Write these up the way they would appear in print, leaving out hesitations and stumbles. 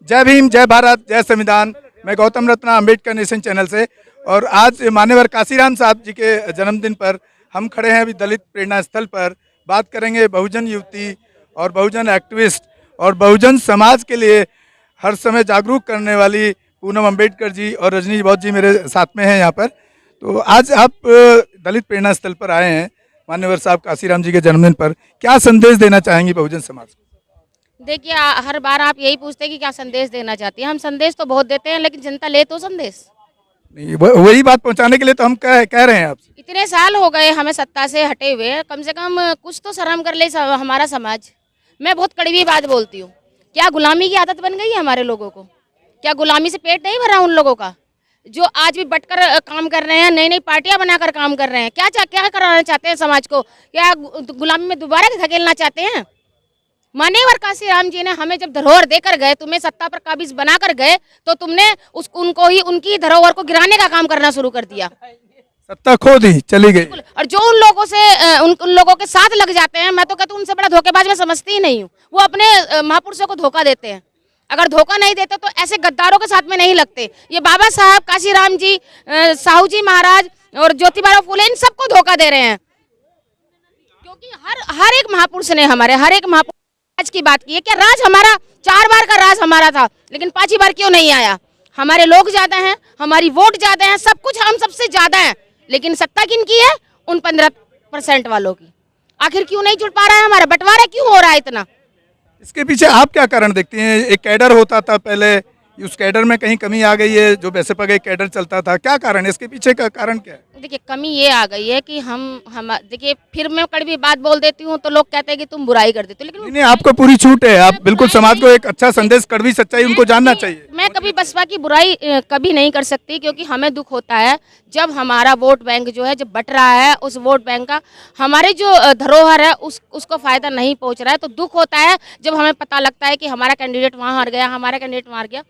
जय भीम, जय भारत, जय संविधान। मैं गौतम रत्ना अम्बेडकर नेशन चैनल से। और आज मान्यवर काशीराम साहब जी के जन्मदिन पर हम खड़े हैं अभी दलित प्रेरणा स्थल पर। बात करेंगे बहुजन युवती और बहुजन एक्टिविस्ट और बहुजन समाज के लिए हर समय जागरूक करने वाली पूनम अम्बेडकर जी और रजनी बौद्ध जी मेरे साथ में हैं यहाँ पर। तो आज आप दलित प्रेरणा स्थल पर आए हैं मान्यवर साहब काशीराम जी के जन्मदिन पर, क्या संदेश देना चाहेंगी बहुजन समाज को? देखिए, हर बार आप यही पूछते हैं कि क्या संदेश देना चाहती हैं। हम संदेश तो बहुत देते हैं, लेकिन जनता ले तो संदेश नहीं, वही बात पहुंचाने के लिए तो हम कह रहे हैं आपसे। इतने साल हो गए हमें सत्ता से हटे हुए, कम से कम कुछ तो शर्म कर ले हमारा समाज। मैं बहुत कड़वी बात बोलती हूँ। क्या गुलामी की आदत बन गई है हमारे लोगों को? क्या गुलामी से पेट नहीं भरा उन लोगों का जो आज भी बटकर काम कर रहे हैं, नई नई पार्टियां बनाकर काम कर रहे हैं? क्या कराना चाहते हैं समाज को? क्या गुलामी में दोबारा धकेलना चाहते हैं? मान्यवर काशीराम जी ने हमें जब धरोहर देकर गए, तुम्हें सत्ता पर काबिज बनाकर गए, तो तुमने उनको ही उनकी धरोहर को गिराने का काम करना शुरू कर दिया। सत्ता खो दी, चली गई। और जो उन लोगों से उन लोगों के साथ लग जाते हैं, मैं तो कहती हूँ उनसे बड़ा धोखेबाज मैं समझती ही नहीं हूँ। वो अपने महापुरुषों को धोखा देते हैं। अगर धोखा नहीं देते तो ऐसे गद्दारों के साथ में नहीं लगते। ये बाबा साहब, काशीराम जी, साहू जी महाराज और ज्योतिबा फूले, इन सबको धोखा दे रहे हैं। क्योंकि हर एक महापुरुष ने, हमारे हर एक महापुरुष राज की बात की है। क्या राज हमारा 4 बार का राज हमारा था, लेकिन 5ही बार क्यों नहीं आया? हमारे लोग ज्यादा हैं, हमारी वोट ज्यादा है, सब कुछ हम सबसे ज्यादा है, लेकिन सत्ता किनकी है? उन 15% वालों की। आखिर क्यों नहीं जुड़ पा रहा है? हमारा बंटवारा क्यों हो रहा है इतना? इसके पीछे आप क्या कारण देखती हैं? एक कैडर होता था पहले, उस कैडर में कहीं कमी आ गई है? जो वैसे पर एक कैडर चलता था, क्या कारण है? इसके पीछे का कारण क्या है? देखिए, कमी ये आ गई है कि हम देखिए, फिर मैं कड़वी बात बोल देती हूँ तो लोग कहते हैं कि तुम बुराई कर देते हो, लेकिन नहीं, आपको पूरी छूट है। आप बिल्कुल समाज को एक अच्छा संदेश, कड़वी सच्चाई उनको जानना चाहिए। मैं कभी बसपा की बुराई कभी नहीं कर सकती, क्योंकि हमें दुख होता है जब हमारा वोट बैंक जो है, जब बट रहा है, उस वोट बैंक का हमारे जो धरोहर है उसको फायदा नहीं पहुंच रहा है। तो दुख होता है जब हमें पता लगता है कि हमारा कैंडिडेट वहाँ हार गया, हमारा कैंडिडेट वहाँ हार गया।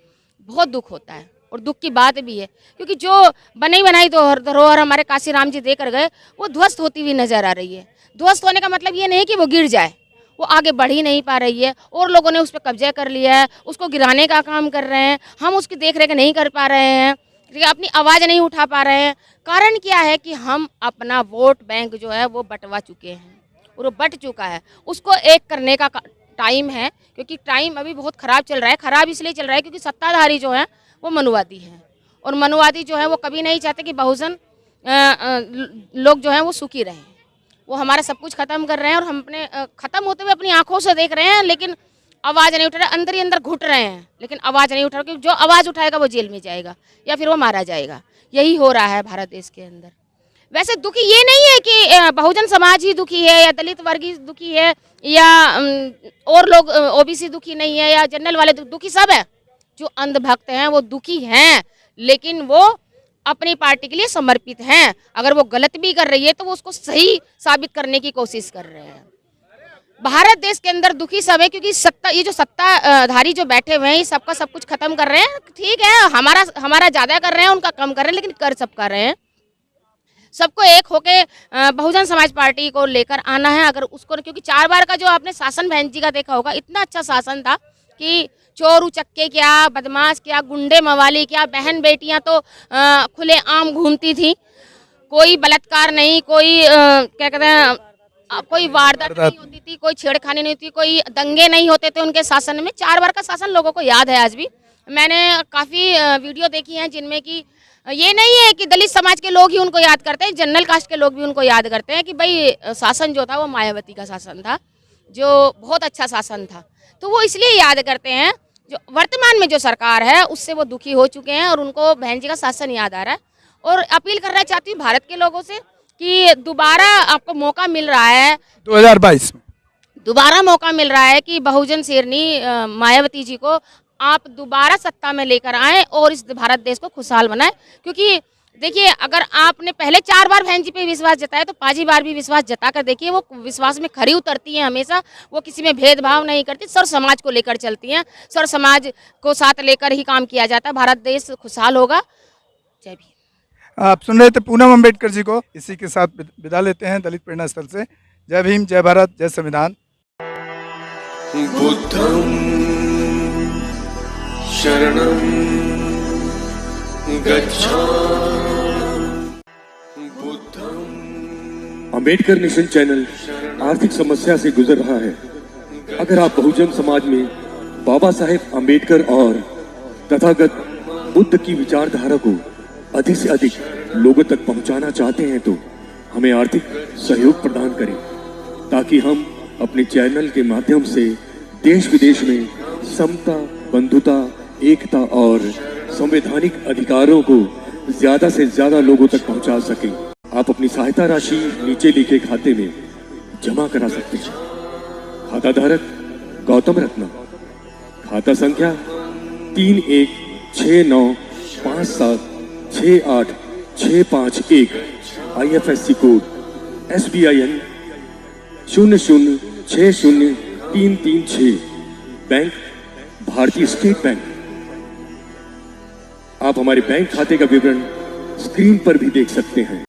बहुत दुख होता है और दुख की बात भी है, क्योंकि जो बनी बनाई धरोहर हमारे काशीराम जी देकर गए, वो ध्वस्त होती हुई नजर आ रही है। ध्वस्त होने का मतलब ये नहीं कि वो गिर जाए, वो आगे बढ़ ही नहीं पा रही है और लोगों ने उस पर कब्जा कर लिया है, उसको गिराने का काम कर रहे हैं। हम उसकी देख रेख नहीं कर पा रहे हैं, अपनी आवाज़ नहीं उठा पा रहे हैं। कारण क्या है कि हम अपना वोट बैंक जो है वो बंटवा चुके हैं और वो बट चुका है। उसको एक करने का टाइम है, क्योंकि टाइम अभी बहुत ख़राब चल रहा है। ख़राब इसलिए चल रहा है क्योंकि सत्ताधारी जो है वो मनुवादी हैं, और मनुवादी जो है वो कभी नहीं चाहते कि बहुजन लोग जो हैं वो सुखी रहें। वो हमारा सब कुछ खत्म कर रहे हैं और हम अपने खत्म होते हुए अपनी आंखों से देख रहे हैं, लेकिन आवाज़ नहीं उठा रहे। अंदर ही अंदर घुट रहे हैं, लेकिन आवाज़ नहीं उठा रहे, क्योंकि जो आवाज़ उठाएगा वो जेल में जाएगा या फिर वो मारा जाएगा। यही हो रहा है भारत देश के अंदर। वैसे दुखी ये नहीं है कि बहुजन समाज ही दुखी है या दलित वर्ग ही दुखी है या और लोग ओबीसी दुखी नहीं है या जनरल वाले दुखी, सब है। जो अंधभक्त हैं वो दुखी हैं, लेकिन वो अपनी पार्टी के लिए समर्पित हैं। अगर वो गलत भी कर रही है तो वो उसको सही साबित करने की कोशिश कर रहे हैं। भारत देश के अंदर दुखी सब है, क्योंकि ये जो सत्ताधारी जो बैठे हुए हैं, ये सबका सब कुछ खत्म कर रहे हैं। ठीक है, हमारा ज्यादा कर रहे हैं, उनका कम कर रहे हैं, लेकिन कर सब कर रहे हैं। सबको एक होके बहुजन समाज पार्टी को लेकर आना है। अगर उसको, क्योंकि 4 बार का जो आपने शासन बहन जी का देखा होगा, इतना अच्छा शासन था कि चोर उचक्के क्या, बदमाश क्या, गुंडे मवाली क्या, बहन बेटियां तो खुले आम घूमती थी। कोई बलात्कार नहीं, कोई क्या कहते हैं, कोई वारदात नहीं होती थी, कोई छेड़खानी नहीं होती, कोई दंगे नहीं होते थे उनके शासन में। 4 बार का शासन लोगों को याद है आज भी। मैंने काफ़ी वीडियो देखी हैं जिनमें कि ये नहीं है कि दलित समाज के लोग ही उनको याद करते हैं, जनरल कास्ट के लोग भी उनको याद करते हैं कि भाई शासन जो था वो मायावती का शासन था, जो बहुत अच्छा शासन था। तो वो इसलिए याद करते हैं। जो वर्तमान में जो सरकार है उससे वो दुखी हो चुके हैं और उनको बहन जी का शासन याद आ रहा है। और अपील करना चाहती हूँ भारत के लोगों से कि दोबारा आपको मौका मिल रहा है, 2022 में दोबारा मौका मिल रहा है कि बहुजन शेरनी मायावती जी को आप दोबारा सत्ता में लेकर आएं और इस भारत देश को खुशहाल बनाएं। क्योंकि देखिए, अगर आपने पहले 4 बार बहन जी पे विश्वास जताया तो 5ही बार भी विश्वास जता कर देखिए, वो विश्वास में खरी उतरती हैं हमेशा। वो किसी में भेदभाव नहीं करती, सर्व समाज को लेकर चलती हैं। सर्व समाज को साथ लेकर ही काम किया जाता है, भारत देश खुशहाल होगा। जय भीम। आप सुन रहे थे पूनम अम्बेडकर जी को। इसी के साथ विदा लेते हैं दलित प्रेरणा स्थल से। जय भीम, जय भारत, जय संविधान। बुद्धं शरणं गच्छामि बुद्धं। अंबेडकर मिशन चैनल आर्थिक समस्या से गुजर रहा है। अगर आप बहुजन समाज में बाबा साहेब अंबेडकर और तथागत बुद्ध की विचारधारा को अधिक से अधिक लोगों तक पहुंचाना चाहते हैं तो हमें आर्थिक सहयोग प्रदान करें, ताकि हम अपने चैनल के माध्यम से देश विदेश में समता, बंधुता, एकता और संवैधानिक अधिकारों को ज्यादा से ज्यादा लोगों तक पहुंचा सकें। आप अपनी सहायता राशि नीचे लिखे खाते में जमा करा सकते हैं। खाता धारक गौतम रत्ना, खाता संख्या 316957686551, IFSC कोड SBIN 0060336, बैंक भारतीय स्टेट बैंक। आप हमारे बैंक खाते का विवरण स्क्रीन पर भी देख सकते हैं।